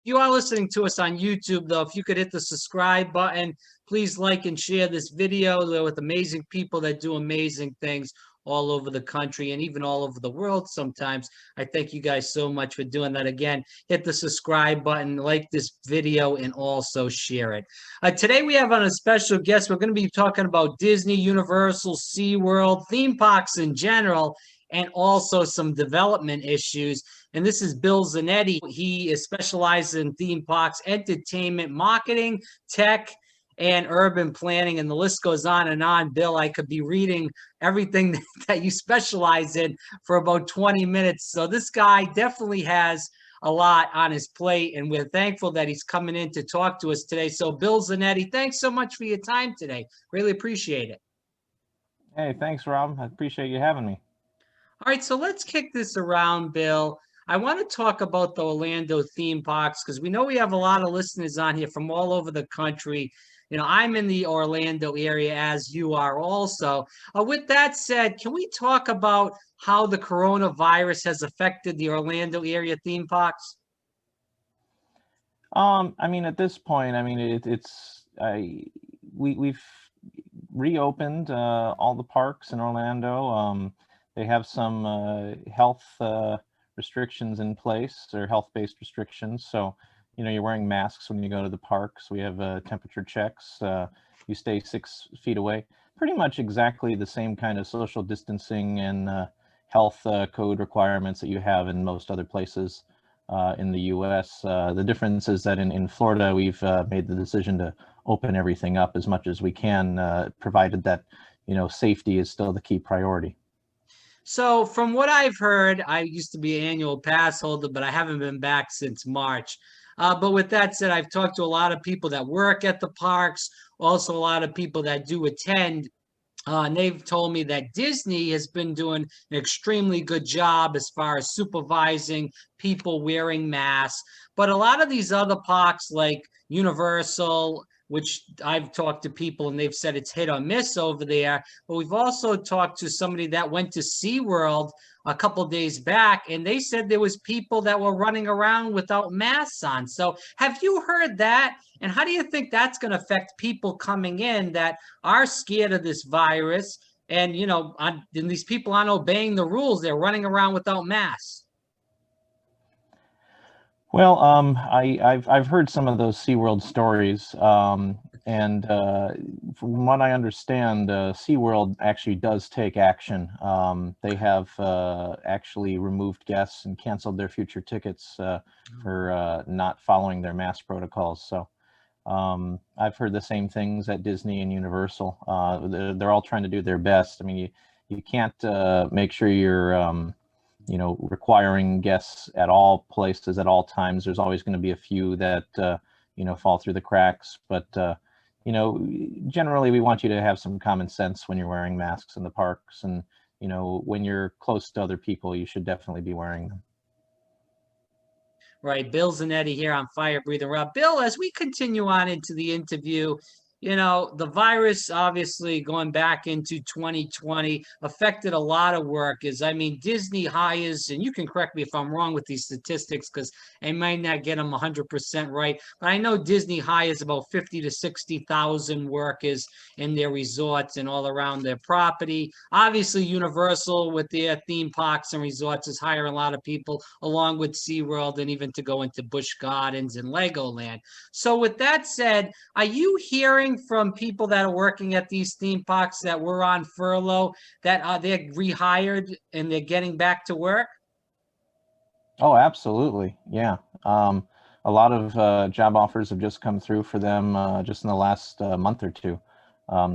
you are listening to us on YouTube, though, if you could hit the subscribe button, please like and share this video. They're with amazing people that do amazing things all over the country and even all over the world sometimes. I thank you guys so much for doing that. Again, hit the subscribe button, like this video, and also share it. Today we have on a special guest. We're going to be talking about Disney, Universal, SeaWorld, theme parks in general, and also some development issues. And this is Bill Zanetti. He is specialized in theme parks, entertainment, marketing, tech, and urban planning, and the list goes on and on. Bill, I could be reading everything that you specialize in for about 20 minutes. So this guy definitely has a lot on his plate, and we're thankful that he's coming in to talk to us today. So Bill Zanetti, thanks so much for your time today. Really appreciate it. Hey, thanks, Rob. I appreciate you having me. All right, so let's kick this around, Bill. I want to talk about the Orlando theme parks because we know we have a lot of listeners on here from all over the country. You know, I'm in the Orlando area as you are also. With that said, can we talk about how the coronavirus has affected the Orlando area theme parks? I mean, at this point, I mean, we've reopened all the parks in Orlando. They have some health restrictions in place, or health-based restrictions. So, you know, you're wearing masks when you go to the parks. We have temperature checks. You stay 6 feet away. Pretty much exactly the same kind of social distancing and health code requirements that you have in most other places in the U.S. The difference is that in Florida, we've made the decision to open everything up as much as we can, provided that, you know, safety is still the key priority. So, from what I've heard, I used to be an annual pass holder, but I haven't been back since March. But with that said, I've talked to a lot of people that work at the parks, also a lot of people that do attend. And they've told me that Disney has been doing an extremely good job as far as supervising people wearing masks. But a lot of these other parks, like Universal, which I've talked to people and they've said it's hit or miss over there. But we've also talked to somebody that went to SeaWorld a couple days back, and they said there was people that were running around without masks on. So have you heard that? And how do you think that's going to affect people coming in that are scared of this virus? And, you know, and these people aren't obeying the rules. They're running around without masks. Well, I've heard some of those SeaWorld stories, and from what I understand, SeaWorld actually does take action. They have actually removed guests and canceled their future tickets for not following their mask protocols. So I've heard the same things at Disney and Universal. They're all trying to do their best. I mean, you can't make sure you're you know, requiring guests at all places at all times. There's always going to be a few that, you know, fall through the cracks. But, you know, generally we want you to have some common sense when you're wearing masks in the parks. And, you know, when you're close to other people, you should definitely be wearing them. Right. Bill Zanetti here on Fire Breathing Rob. Bill, as we continue on into the interview, you know, the virus obviously going back into 2020 affected a lot of workers. I mean, Disney hires, and you can correct me if I'm wrong with these statistics because I might not get them 100% right, but I know Disney hires about 50 to 60,000 workers in their resorts and all around their property. Obviously, Universal with their theme parks and resorts is hiring a lot of people, along with SeaWorld and even to go into Busch Gardens and Legoland. So with that said, are you hearing from people that are working at these theme parks that were on furlough that they're rehired and they're getting back to work? Oh, absolutely. Yeah. A lot of job offers have just come through for them just in the last month or two.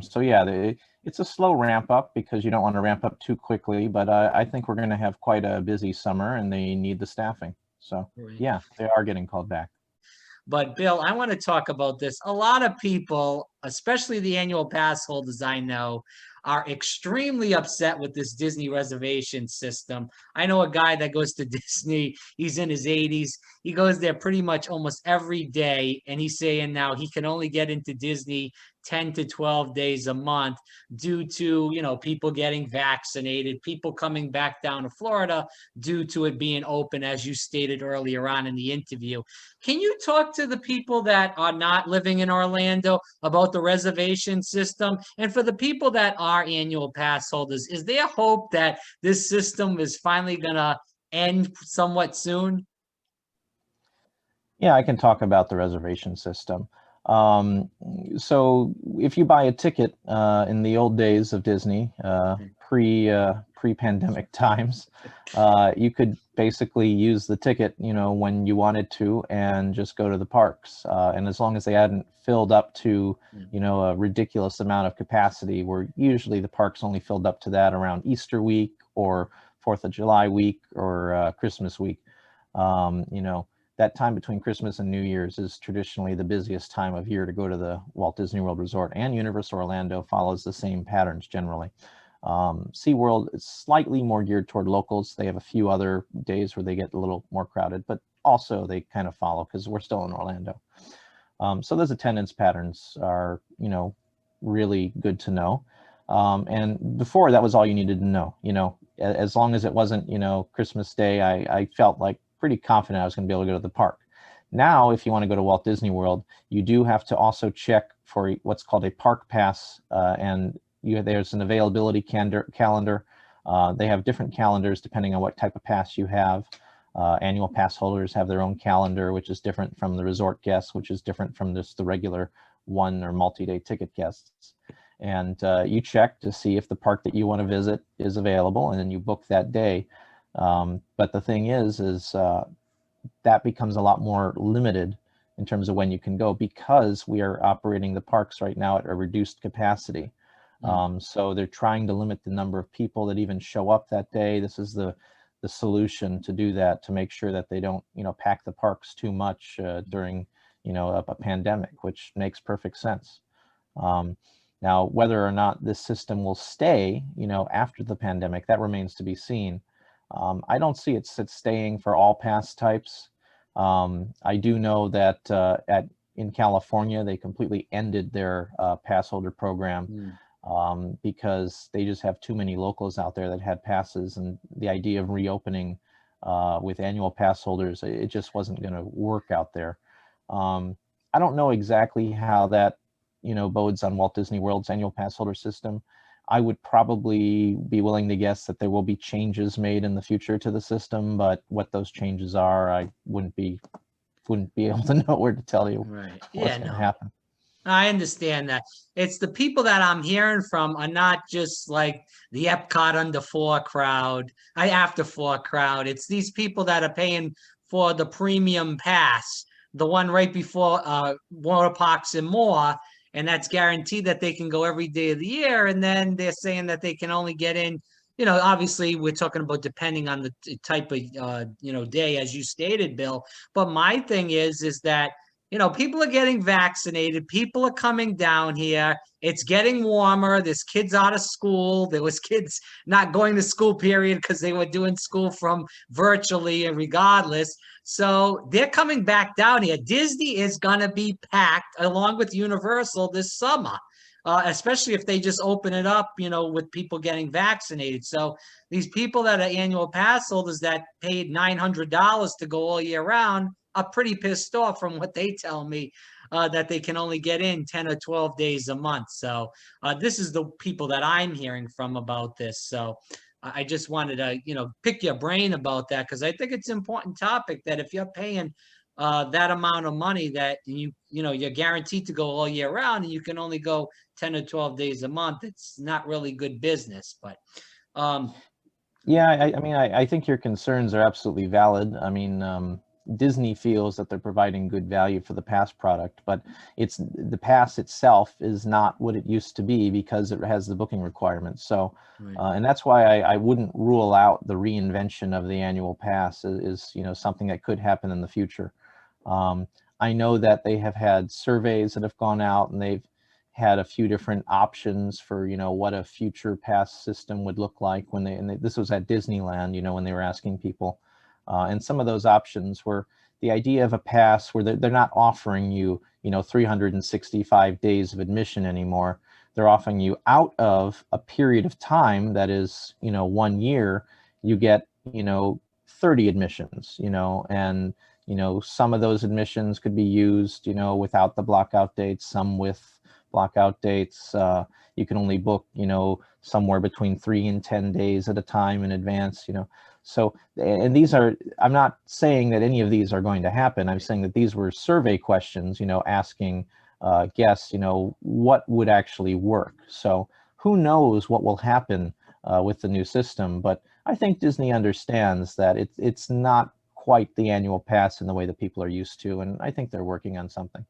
So yeah, it's a slow ramp up because you don't want to ramp up too quickly, but I think we're going to have quite a busy summer and they need the staffing. So Right. yeah, they are getting called back. But Bill, I want to talk about this. A lot of people especially the annual pass holders I know, are extremely upset with this Disney reservation system. I know a guy that goes to Disney. He's in his 80s. He goes there pretty much almost every day, and he's saying now he can only get into Disney 10 to 12 days a month due to, people getting vaccinated, people coming back down to Florida due to it being open, as you stated earlier on in the interview. Can you talk to the people that are not living in Orlando about the reservation system? And for the people that are annual pass holders, is there hope that this system is finally going to end somewhat soon? Yeah, I can talk about the reservation system. So if you buy a ticket in the old days of Disney, pre-pandemic times, you could basically use the ticket, when you wanted to, and just go to the parks. And as long as they hadn't filled up to, a ridiculous amount of capacity, where usually the parks only filled up to that around Easter week or 4th of July week or Christmas week. That time between Christmas and New Year's is traditionally the busiest time of year to go to the Walt Disney World Resort, and Universal Orlando follows the same patterns generally. SeaWorld is slightly more geared toward locals. They have a few other days where they get a little more crowded, but also they kind of follow because we're still in Orlando. So those attendance patterns are, really good to know. And before, that was all you needed to know. As long as it wasn't, Christmas Day, I felt like pretty confident I was going to be able to go to the park. Now, if you want to go to Walt Disney World, you do have to also check for what's called a park pass, and there's an availability calendar. They have different calendars depending on what type of pass you have. Annual pass holders have their own calendar, which is different from the resort guests, which is different from just the regular one or multi-day ticket guests. And you check to see if the park that you want to visit is available, and then you book that day. But the thing is that becomes a lot more limited in terms of when you can go, because we are operating the parks right now at a reduced capacity. So they're trying to limit the number of people that even show up that day. This is the solution to do that, to make sure that they don't, pack the parks too much during, a pandemic, which makes perfect sense. Now, whether or not this system will stay, after the pandemic, that remains to be seen. I don't see it staying for all pass types. I do know that in California, they completely ended their pass holder program because they just have too many locals out there that had passes, and the idea of reopening with annual pass holders, it just wasn't going to work out there. I don't know exactly how that, bodes on Walt Disney World's annual pass holder system. I would probably be willing to guess that there will be changes made in the future to the system, but what those changes are, I wouldn't be able to know where to tell you what's going to happen. I understand that. It's the people that I'm hearing from are not just like the Epcot under 4 crowd, after 4 crowd. It's these people that are paying for the premium pass, the one right before water parks and more, and that's guaranteed that they can go every day of the year. And then they're saying that they can only get in, obviously we're talking about depending on the type of, day, as you stated, Bill. But my thing is that, people are getting vaccinated. People are coming down here. It's getting warmer. There's kids out of school. There was kids not going to school, period, because they were doing school from virtually and regardless. So they're coming back down here. Disney is going to be packed along with Universal this summer, especially if they just open it up, with people getting vaccinated. So these people that are annual pass holders that paid $900 to go all year round are pretty pissed off from what they tell me, that they can only get in 10 or 12 days a month. So this is the people that I'm hearing from about this. So I just wanted to, pick your brain about that, because I think it's an important topic that if you're paying that amount of money that you're guaranteed to go all year round and you can only go 10 or 12 days a month, it's not really good business. But yeah, I mean, I think your concerns are absolutely valid. I mean, Disney feels that they're providing good value for the pass product, but the pass itself is not what it used to be because it has the booking requirements. So, and that's why I wouldn't rule out the reinvention of the annual pass is something that could happen in the future. I know that they have had surveys that have gone out, and they've had a few different options for, you know, what a future pass system would look like when this was at Disneyland, you know, when they were asking people. And some of those options were the idea of a pass where they're not offering you, you know, 365 days of admission anymore. They're offering you, out of a period of time that is, you know, 1 year, you get, you know, 30 admissions, you know, and, you know, some of those admissions could be used, you know, without the blockout dates, some with blockout dates. You can only book, you know, somewhere between 3 and 10 days at a time in advance, you know. So, and these are, I'm not saying that any of these are going to happen. I'm saying that these were survey questions, you know, asking guests, you know, what would actually work. So who knows what will happen with the new system, but I think Disney understands that it's not quite the annual pass in the way that people are used to, and I think they're working on something.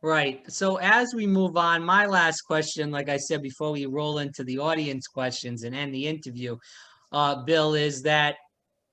Right. So as we move on, my last question, like I said before we roll into the audience questions and end the interview, Bill, is that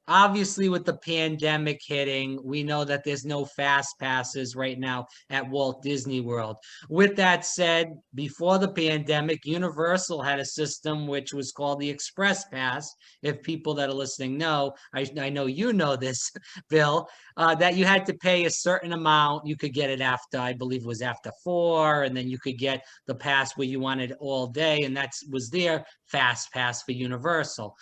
obviously with the pandemic hitting, we know that there's no fast passes right now at Walt Disney World. With that said, before the pandemic, Universal had a system which was called the Express Pass. If people that are listening know, I know you know this, Bill, that you had to pay a certain amount. You could get it after, I believe it was after 4, and then you could get the pass where you wanted all day, and that was their fast pass for Universal.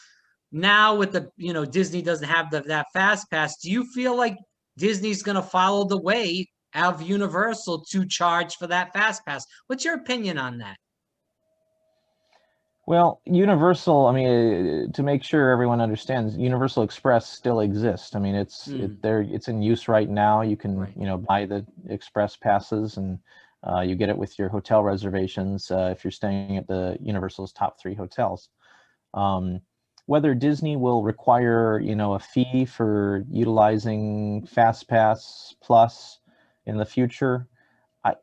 Now with the, you know, Disney doesn't have that fast pass. Do you feel like Disney's going to follow the way of Universal to charge for that fast pass? What's your opinion on that? Well, Universal, I mean, to make sure everyone understands, Universal Express still exists. I mean, Mm, it's in use right now. You can, right. you know, buy the Express passes, and you get it with your hotel reservations if you're staying at the Universal's top 3 hotels. Um, Whether Disney will require, you know, a fee for utilizing FastPass Plus in the future, I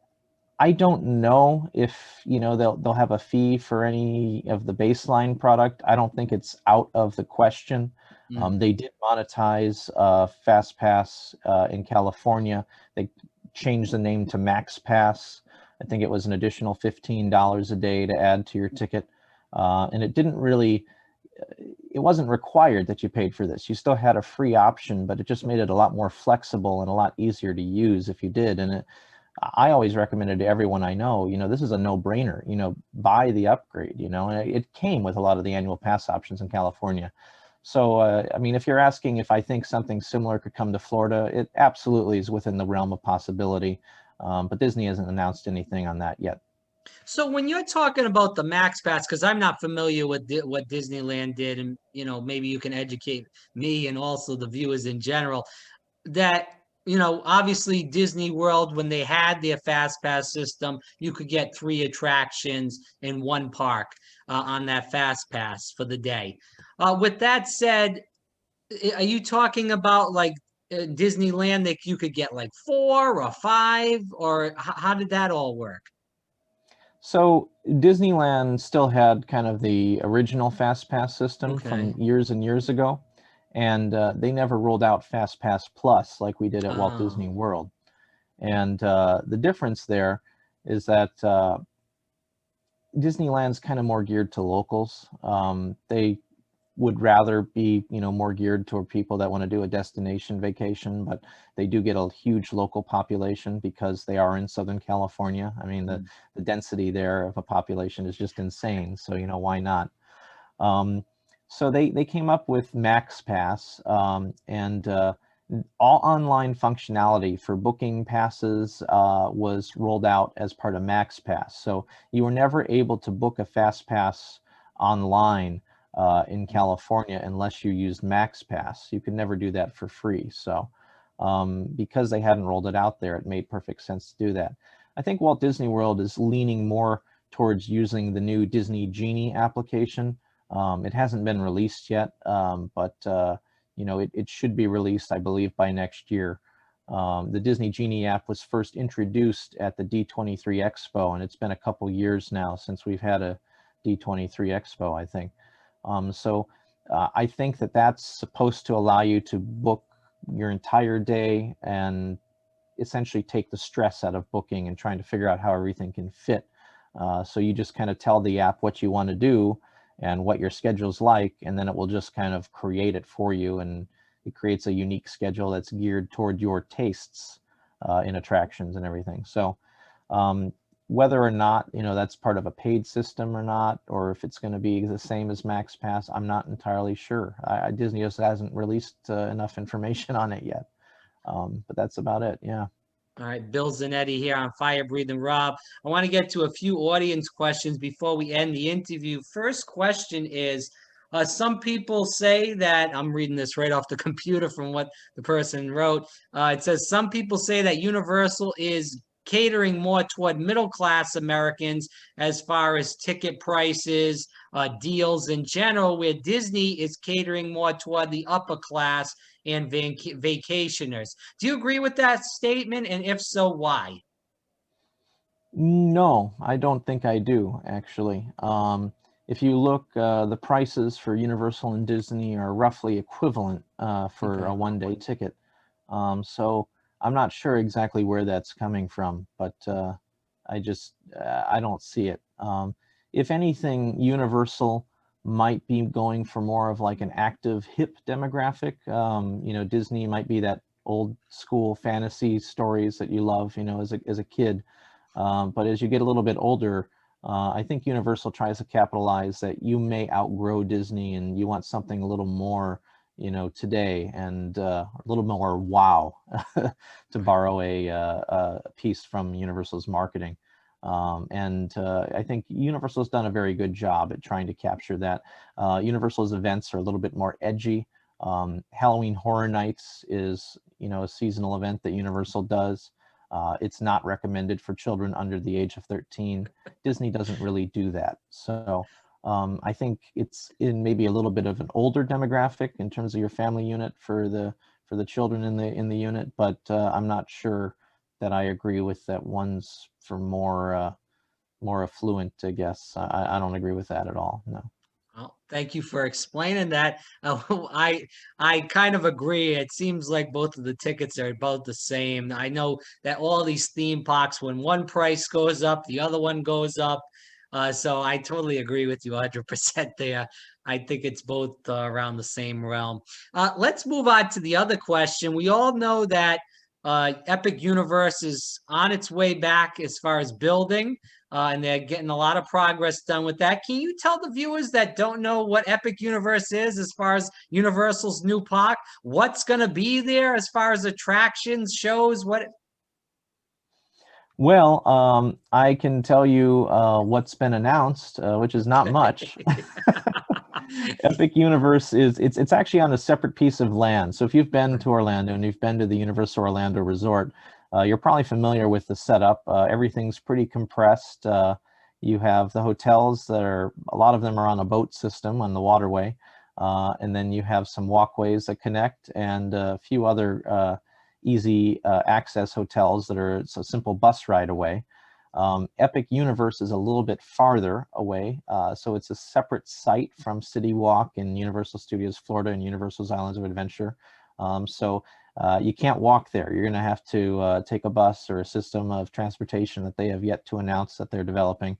I don't know if, you know, they'll have a fee for any of the baseline product. I don't think it's out of the question. Mm, They did monetize FastPass in California. They changed the name to MaxPass. I think it was an additional $15 a day to add to your ticket. And it didn't really, it wasn't required that you paid for this. You still had a free option, but it just made it a lot more flexible and a lot easier to use if you did. And I always recommended to everyone I know, you know, this is a no-brainer, you know, buy the upgrade, you know, and it came with a lot of the annual pass options in California. So, I mean, if you're asking if I think something similar could come to Florida, it absolutely is within the realm of possibility. But Disney hasn't announced anything on that yet. So when you're talking about the Max Pass, because I'm not familiar with what Disneyland did, and you know, maybe you can educate me and also the viewers in general, that you know, obviously Disney World, when they had their fast pass system, you could get 3 attractions in one park on that fast pass for the day. With that said, are you talking about like Disneyland that you could get like 4 or 5, or how did that all work? So Disneyland still had kind of the original FastPass system from Okay. years and years ago, and they never rolled out FastPass Plus like we did at Walt Oh. Disney World. And the difference there is that Disneyland's kind of more geared to locals. They would rather be, you know, more geared toward people that want to do a destination vacation, but they do get a huge local population because they are in Southern California. I mean, Mm. the density there of a population is just insane. So, you know, why not? Um, so they came up with MaxPass, and all online functionality for booking passes was rolled out as part of MaxPass. So you were never able to book a fast pass online in California unless you used MaxPass. You could never do that for free. So because they hadn't rolled it out there, it made perfect sense to do that. I think Walt Disney World is leaning more towards using the new Disney Genie application. It hasn't been released yet, but you know, it should be released, I believe, by next year. The Disney Genie app was first introduced at the D23 Expo, and it's been a couple years now since we've had a D23 Expo, I think. I think that that's supposed to allow you to book your entire day and essentially take the stress out of booking and trying to figure out how everything can fit So you just kind of tell the app what you want to do and what your schedule's like, and then it will just kind of create it for you, and it creates a unique schedule that's geared toward your tastes in attractions and everything. So whether or not, you know, that's part of a paid system or not, or if it's going to be the same as MaxPass, I'm not entirely sure. Disney just hasn't released enough information on it yet. But that's about it. Yeah. All right, Bill Zanetti here on Fire Breathing Rob. I want to get to a few audience questions before we end the interview. First question is, some people say that, I'm reading this right off the computer from what the person wrote. It says, some people say that Universal is catering more toward middle-class Americans as far as ticket prices, deals in general, where Disney is catering more toward the upper class and vacationers. Do you agree with that statement? And if so, why? No, I don't think I do, actually. If you look, the prices for Universal and Disney are roughly equivalent for a one-day ticket. So I'm not sure exactly where that's coming from, but I don't see it. If anything, Universal might be going for more of like an active, hip demographic. You know, Disney might be that old school fantasy stories that you love, you know, as a kid. But as you get a little bit older, I think Universal tries to capitalize that you may outgrow Disney and you want something a little more, you know, today, and a little more wow, to borrow a piece from Universal's marketing. I think Universal's done a very good job at trying to capture that. Universal's events are a little bit more edgy. Halloween Horror Nights is, you know, a seasonal event that Universal does. It's not recommended for children under the age of 13. Disney doesn't really do that. So I think it's in maybe a little bit of an older demographic in terms of your family unit for the children in the unit, but I'm not sure that I agree with that one's for more affluent, I guess. I don't agree with that at all. No. Well, thank you for explaining that. I kind of agree. It seems like both of the tickets are about the same. I know that all these theme parks, when one price goes up, the other one goes up. So I totally agree with you 100% there. I think it's both around the same realm. Let's move on to the other question. We all know that Epic Universe is on its way back as far as building. And they're getting a lot of progress done with that. Can you tell the viewers that don't know what Epic Universe is as far as Universal's new park? What's going to be there as far as attractions, shows? What? Well, I can tell you what's been announced, which is not much. Epic Universe it's actually on a separate piece of land. So if you've been to Orlando and you've been to the Universal Orlando Resort, you're probably familiar with the setup. Everything's pretty compressed. You have the hotels that are, a lot of them are on a boat system on the waterway. And then you have some walkways that connect and a few other easy access hotels that are, it's a simple bus ride away. Epic Universe is a little bit farther away, so it's a separate site from City Walk in Universal Studios Florida and Universal's Islands of Adventure. You can't walk there. You're going to have to take a bus or a system of transportation that they have yet to announce that they're developing.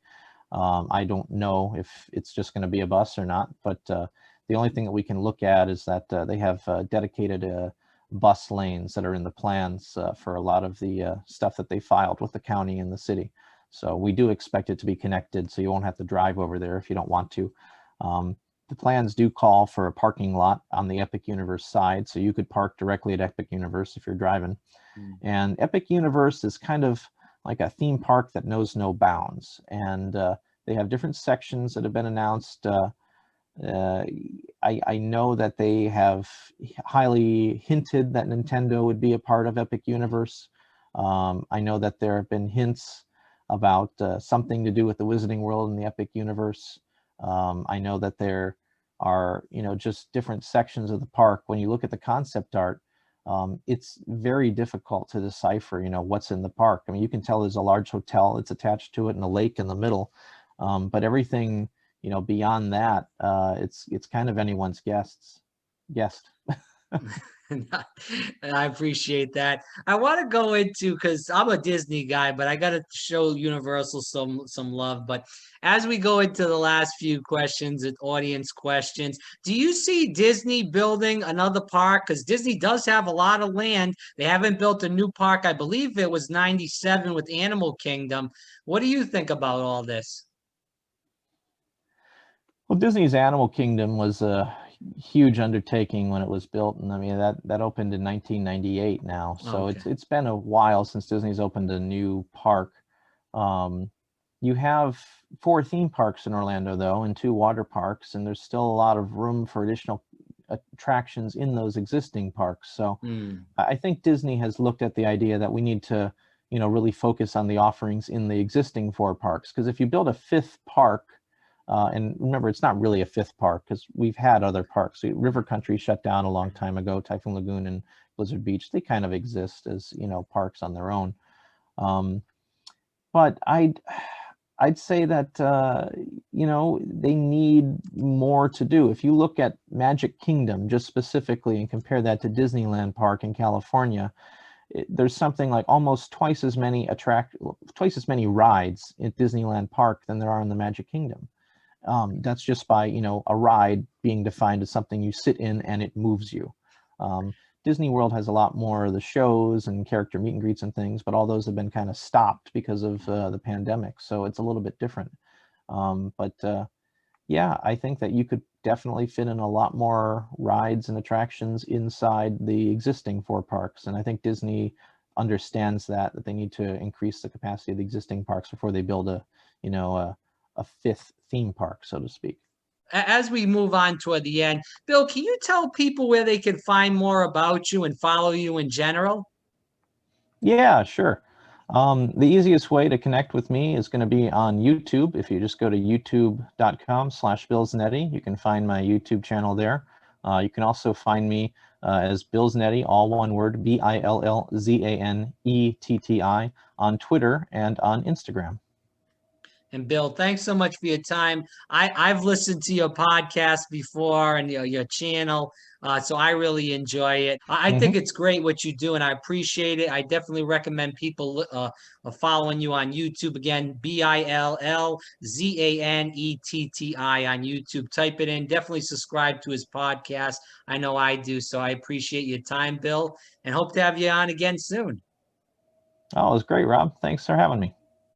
I don't know if it's just going to be a bus or not, but the only thing that we can look at is that they have dedicated bus lanes that are in the plans for a lot of the stuff that they filed with the county and the city. So we do expect it to be connected, so you won't have to drive over there if you don't want to. The plans do call for a parking lot on the Epic Universe side, so you could park directly at Epic Universe if you're driving. And Epic Universe is kind of like a theme park that knows no bounds. And they have different sections that have been announced. I know that they have highly hinted that Nintendo would be a part of Epic Universe. I know that there have been hints about something to do with the Wizarding World in the Epic Universe. I know that there are, you know, just different sections of the park. When you look at the concept art, it's very difficult to decipher, you know, what's in the park. I mean, you can tell there's a large hotel that's attached to it and a lake in the middle, but everything, you know, beyond that, it's kind of anyone's guest. I appreciate that. I want to go into, because I'm a Disney guy, but I got to show Universal some love. But as we go into the last few questions and audience questions, do you see Disney building another park? Because Disney does have a lot of land. They haven't built a new park. I believe it was 97 with Animal Kingdom. What do you think about all this? Well, Disney's Animal Kingdom was a huge undertaking when it was built, and I mean that opened in 1998 now. So Okay. it's been a while since Disney's opened a new park. Um, you have 4 theme parks in Orlando though, and 2 water parks, and there's still a lot of room for additional attractions in those existing parks. So Hmm. I think Disney has looked at the idea that we need to, really focus on the offerings in the existing 4 parks. Because if you build a 5th park, and remember, it's not really a 5th park because we've had other parks. So River Country shut down a long time ago. Typhoon Lagoon and Blizzard Beach, they kind of exist as, parks on their own. But I'd say that, they need more to do. If you look at Magic Kingdom just specifically and compare that to Disneyland Park in California, there's something like almost twice as many rides at Disneyland Park than there are in the Magic Kingdom. That's just by, a ride being defined as something you sit in and it moves you. Disney World has a lot more of the shows and character meet and greets and things, but all those have been kind of stopped because of the pandemic. So it's a little bit different. Yeah, I think that you could definitely fit in a lot more rides and attractions inside the existing 4 parks. And I think Disney understands that they need to increase the capacity of the existing parks before they build a 5th theme park, so to speak. As we move on toward the end, Bill, can you tell people where they can find more about you and follow you in general? Yeah, sure. The easiest way to connect with me is going to be on YouTube. If you just go to youtube.com/Bill Zanetti, you can find my YouTube channel there. You can also find me as Bill Zanetti, all one word, BILLZANETTI, on Twitter and on Instagram. And Bill, thanks so much for your time. I've listened to your podcast before and your channel, so I really enjoy it. I think Hmm. it's great what you do, and I appreciate it. I definitely recommend people following you on YouTube. Again, BILLZANETTI on YouTube. Type it in. Definitely subscribe to his podcast. I know I do, so I appreciate your time, Bill, and hope to have you on again soon. Oh, it was great, Rob. Thanks for having me.